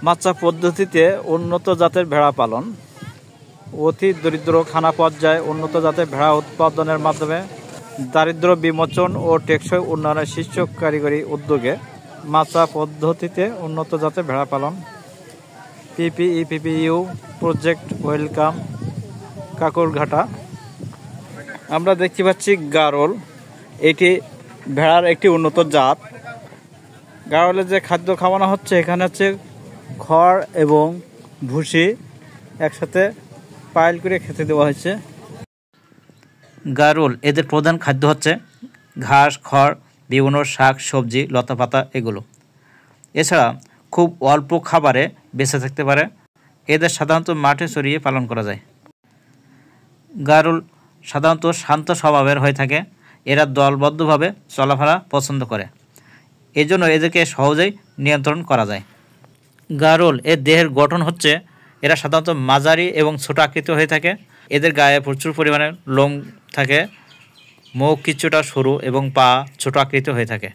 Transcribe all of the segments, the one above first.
মাচা পদ্ধতিতে উন্নত জাতের ভেড়া পালন। অতি দরিদ্র খানা পর্যায়ে উন্নত জাতের ভেড়া উৎপাদনের মাধ্যমে দারিদ্র্য বিমোচন ও টেকসই উন্নয়নের শীর্ষ কারিগরি উদ্যোগে মাচা পদ্ধতিতে উন্নত জাতের ভেড়া পালন। পিপিইউ প্রজেক্ট ওয়েলকাম কাকুরঘাটা। আমরা দেখতে পাচ্ছি গারল, এটি ভেড়ার একটি উন্নত জাত। গারলের যে খাদ্য খাওয়ানো হচ্ছে এখানে হচ্ছে খড় এবং ভুসি একসাথে পাইল করে খেতে দেওয়া হয়েছে। গারল এদের প্রধান খাদ্য হচ্ছে ঘাস, খড়, বিভিন্ন শাক সবজি, লতাপাতা এগুলো। এছাড়া খুব অল্প খাবারে বেঁচে থাকতে পারে। এদের সাধারণত মাঠে চড়িয়ে পালন করা যায়। গারল সাধারণত শান্ত স্বভাবের হয়ে থাকে। এরা দলবদ্ধভাবে চলাফেরা পছন্দ করে, এজন্য এদেরকে সহজেই নিয়ন্ত্রণ করা যায়। গারল এর দেহের গঠন হচ্ছে এরা সাধারণত মাঝারি এবং ছোট আকৃতি হয়ে থাকে। এদের গায়ে প্রচুর পরিমাণে লোম থাকে, মুখ কিছুটা সরু এবং পা ছোট আকৃতি হয়ে থাকে।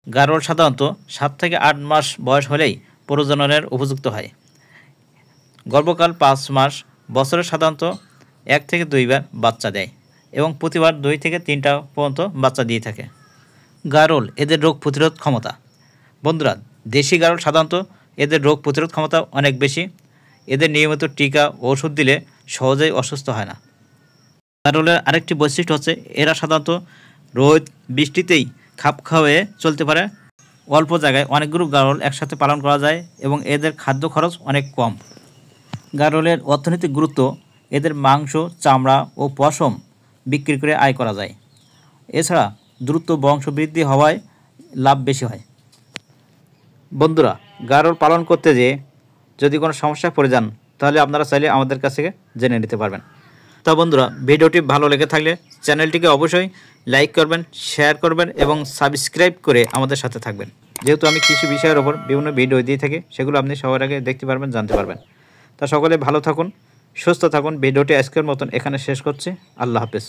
গারল সাধারণত 7 থেকে 8 মাস বয়স হলেই প্রজননের উপযুক্ত হয়। গর্ভকাল 5 মাস। বছরে সাধারণত 1 থেকে 2 বার বাচ্চা দেয় এবং প্রতিবার 2 থেকে 3টা পর্যন্ত বাচ্চা দিয়ে থাকে। গারল এদের রোগ প্রতিরোধ ক্ষমতা। বন্ধুরা, দেশি গারল সাধারণত এদের রোগ প্রতিরোধ ক্ষমতা অনেক বেশি। এদের নিয়মিত টিকা ওষুধ দিলে সহজেই অসুস্থ হয় না। গারলের আরেকটি বৈশিষ্ট্য হচ্ছে এরা সাধারণত রোদ বৃষ্টিতেই খাপ খাওয়ে চলতে পারে। অল্প জায়গায় অনেকগুলো গারল একসাথে পালন করা যায় এবং এদের খাদ্য খরচ অনেক কম। গারলের অর্থনৈতিক গুরুত্ব, এদের মাংস, চামড়া ও পশম বিক্রি করে আয় করা যায়। এছাড়া দ্রুত বংশবৃদ্ধি হওয়ায় লাভ বেশি হয়। বন্ধুরা, গারল পালন করতে যেয়ে যদি কোনো সমস্যায় পড়ে যান তাহলে আপনারা চাইলে আমাদের কাছ থেকে জেনে নিতে পারবেন। তা বন্ধুরা, ভিডিওটি ভালো লেগে থাকলে চ্যানেলটিকে অবশ্যই লাইক করবেন, শেয়ার করবেন এবং সাবস্ক্রাইব করে আমাদের সাথে থাকবেন। যেহেতু আমি কৃষি বিষয়ের ওপর বিভিন্ন ভিডিও দিয়ে থাকি, সেগুলো আপনি সবার আগে দেখতে পারবেন, জানতে পারবেন। তা সকলে ভালো থাকুন, সুস্থ থাকুন। ভিডিওটি আজকের মতন এখানে শেষ করছি। আল্লাহ হাফেজ।